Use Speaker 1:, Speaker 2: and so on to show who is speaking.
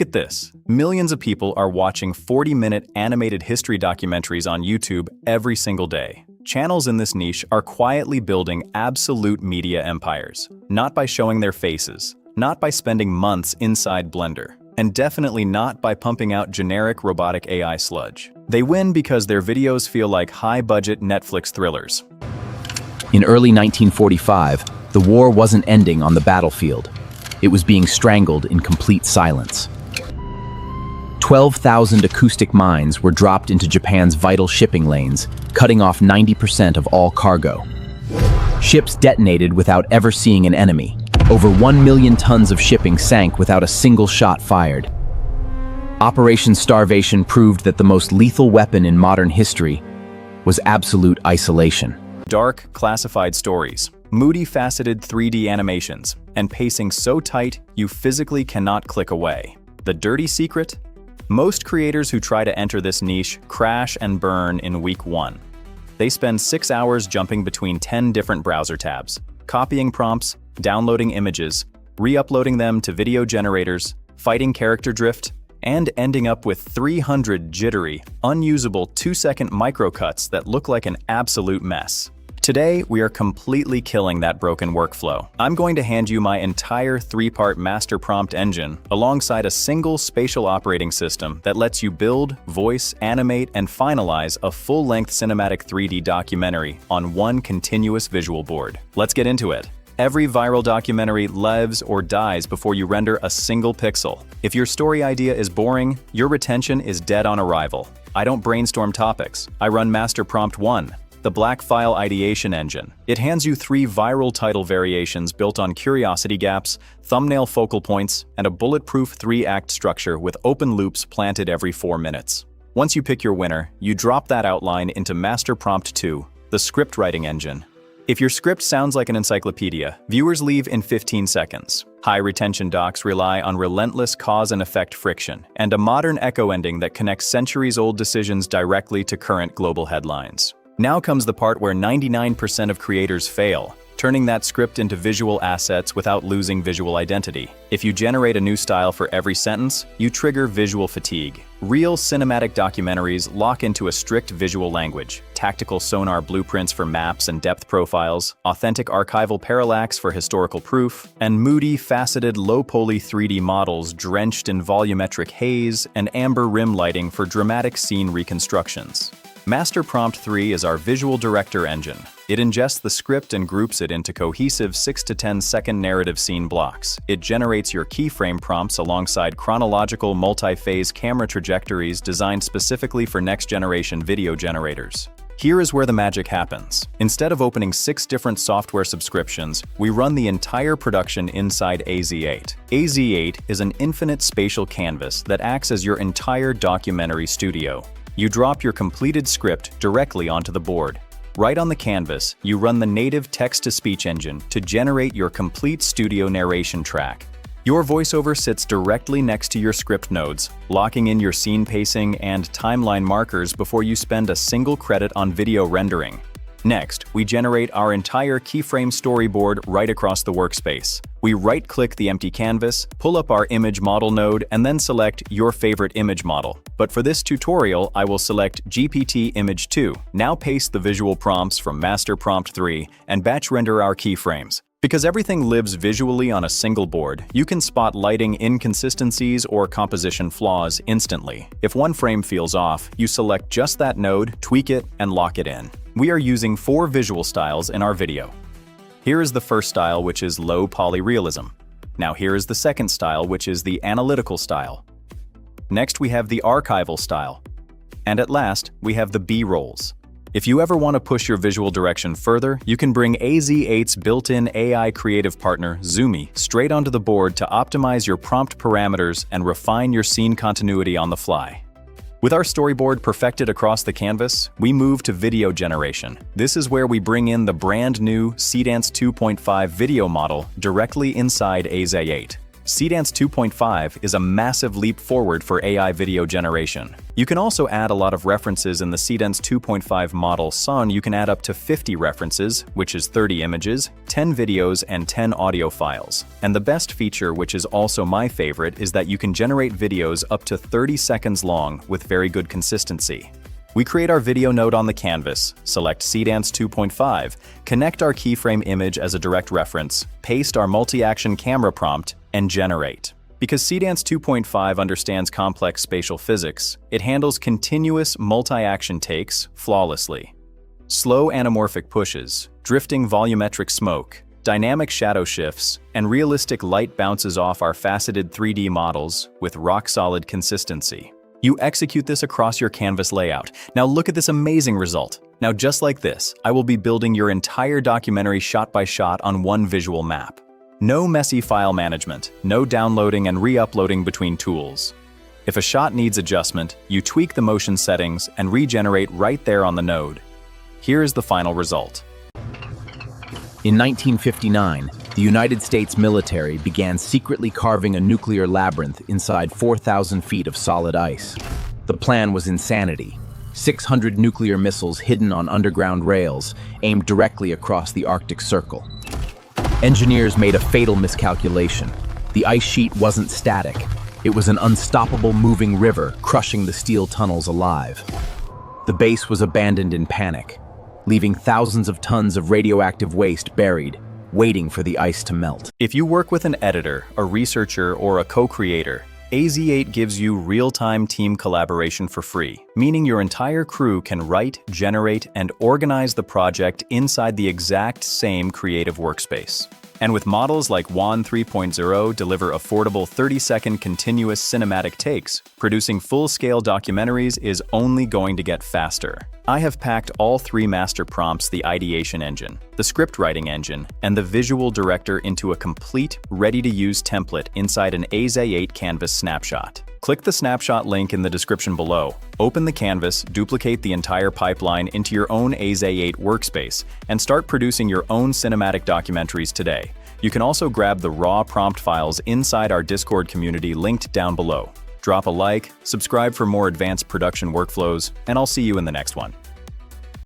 Speaker 1: Look at this. Millions of people are watching 40-minute animated history documentaries on YouTube every single day. Channels in this niche are quietly building absolute media empires, not by showing their faces, not by spending months inside Blender, and definitely not by pumping out generic robotic AI sludge. They win because their videos feel like high-budget Netflix thrillers.
Speaker 2: In early 1945, the war wasn't ending on the battlefield. It was being strangled in complete silence. 12,000 acoustic mines were dropped into Japan's vital shipping lanes, cutting off 90% of all cargo. Ships detonated without ever seeing an enemy. Over 1 million tons of shipping sank without a single shot fired. Operation Starvation proved that the most lethal weapon in modern history was absolute isolation.
Speaker 1: Dark, classified stories, moody, faceted 3D animations, and pacing so tight you physically cannot click away. The dirty secret? Most creators who try to enter this niche crash and burn in week 1. They spend 6 hours jumping between 10 different browser tabs, copying prompts, downloading images, re-uploading them to video generators, fighting character drift, and ending up with 300 jittery, unusable 2-second microcuts that look like an absolute mess. Today, we are completely killing that broken workflow. I'm going to hand you my entire 3-part master prompt engine alongside a single spatial operating system that lets you build, voice, animate, and finalize a full-length cinematic 3D documentary on one continuous visual board. Let's get into it. Every viral documentary lives or dies before you render a single pixel. If your story idea is boring, your retention is dead on arrival. I don't brainstorm topics. I run Master Prompt 1. The Black File Ideation Engine. It hands you 3 viral title variations built on curiosity gaps, thumbnail focal points, and a bulletproof 3-act structure with open loops planted every 4 minutes. Once you pick your winner, you drop that outline into Master Prompt 2, the script writing engine. If your script sounds like an encyclopedia, viewers leave in 15 seconds. High-retention docs rely on relentless cause and effect friction, and a modern echo ending that connects centuries-old decisions directly to current global headlines. Now comes the part where 99% of creators fail, turning that script into visual assets without losing visual identity. If you generate a new style for every sentence, you trigger visual fatigue. Real cinematic documentaries lock into a strict visual language, tactical sonar blueprints for maps and depth profiles, authentic archival parallax for historical proof, and moody, faceted, low-poly 3D models drenched in volumetric haze and amber rim lighting for dramatic scene reconstructions. Master Prompt 3 is our visual director engine. It ingests the script and groups it into cohesive 6 to 10 second narrative scene blocks. It generates your keyframe prompts alongside chronological multi-phase camera trajectories designed specifically for next-generation video generators. Here is where the magic happens. Instead of opening 6 different software subscriptions, we run the entire production inside AZ8. AZ8 is an infinite spatial canvas that acts as your entire documentary studio. You drop your completed script directly onto the board. Right on the canvas, you run the native text-to-speech engine to generate your complete studio narration track. Your voiceover sits directly next to your script nodes, locking in your scene pacing and timeline markers before you spend a single credit on video rendering. Next, we generate our entire keyframe storyboard right across the workspace. We right-click the empty canvas, pull up our image model node, and then select your favorite image model. But for this tutorial, I will select GPT Image 2. Now paste the visual prompts from Master Prompt 3 and batch render our keyframes. Because everything lives visually on a single board, you can spot lighting inconsistencies or composition flaws instantly. If one frame feels off, you select just that node, tweak it, and lock it in. We are using 4 visual styles in our video. Here is the first style, which is low polyrealism. Now here is the second style, which is the analytical style. Next we have the archival style. And at last, we have the B-rolls. If you ever want to push your visual direction further, you can bring AZ8's built-in AI creative partner, Zoomy, straight onto the board to optimize your prompt parameters and refine your scene continuity on the fly. With our storyboard perfected across the canvas, we move to video generation. This is where we bring in the brand new Seedance 2.5 video model directly inside AZ8. Seedance 2.5 is a massive leap forward for AI video generation. You can also add a lot of references in the Seedance 2.5 model. You can add up to 50 references, which is 30 images, 10 videos, and 10 audio files. And the best feature, which is also my favorite, is that you can generate videos up to 30 seconds long with very good consistency. We create our video node on the canvas, select Seedance 2.5, connect our keyframe image as a direct reference, paste our multi-action camera prompt, and generate. Because Seedance 2.5 understands complex spatial physics, it handles continuous multi-action takes flawlessly. Slow anamorphic pushes, drifting volumetric smoke, dynamic shadow shifts, and realistic light bounces off our faceted 3D models with rock-solid consistency. You execute this across your canvas layout. Now look at this amazing result. Now just like this, I will be building your entire documentary shot by shot on one visual map. No messy file management, no downloading and re-uploading between tools. If a shot needs adjustment, you tweak the motion settings and regenerate right there on the node. Here is the final result.
Speaker 2: In 1959, the United States military began secretly carving a nuclear labyrinth inside 4,000 feet of solid ice. The plan was insanity. 600 nuclear missiles hidden on underground rails, aimed directly across the Arctic Circle. Engineers made a fatal miscalculation. The ice sheet wasn't static. It was an unstoppable moving river, crushing the steel tunnels alive. The base was abandoned in panic, leaving thousands of tons of radioactive waste buried, waiting for the ice to melt.
Speaker 1: If you work with an editor, a researcher, or a co-creator, AZ8 gives you real-time team collaboration for free, meaning your entire crew can write, generate, and organize the project inside the exact same creative workspace. And with models like WAN 3.0 deliver affordable 30-second continuous cinematic takes, producing full-scale documentaries is only going to get faster. I have packed all three master prompts, the ideation engine, the script writing engine, and the visual director into a complete, ready-to-use template inside an AZ8 canvas snapshot. Click the snapshot link in the description below, open the canvas, duplicate the entire pipeline into your own AZ8 workspace, and start producing your own cinematic documentaries today. You can also grab the raw prompt files inside our Discord community linked down below. Drop a like, subscribe for more advanced production workflows, and I'll see you in the next one.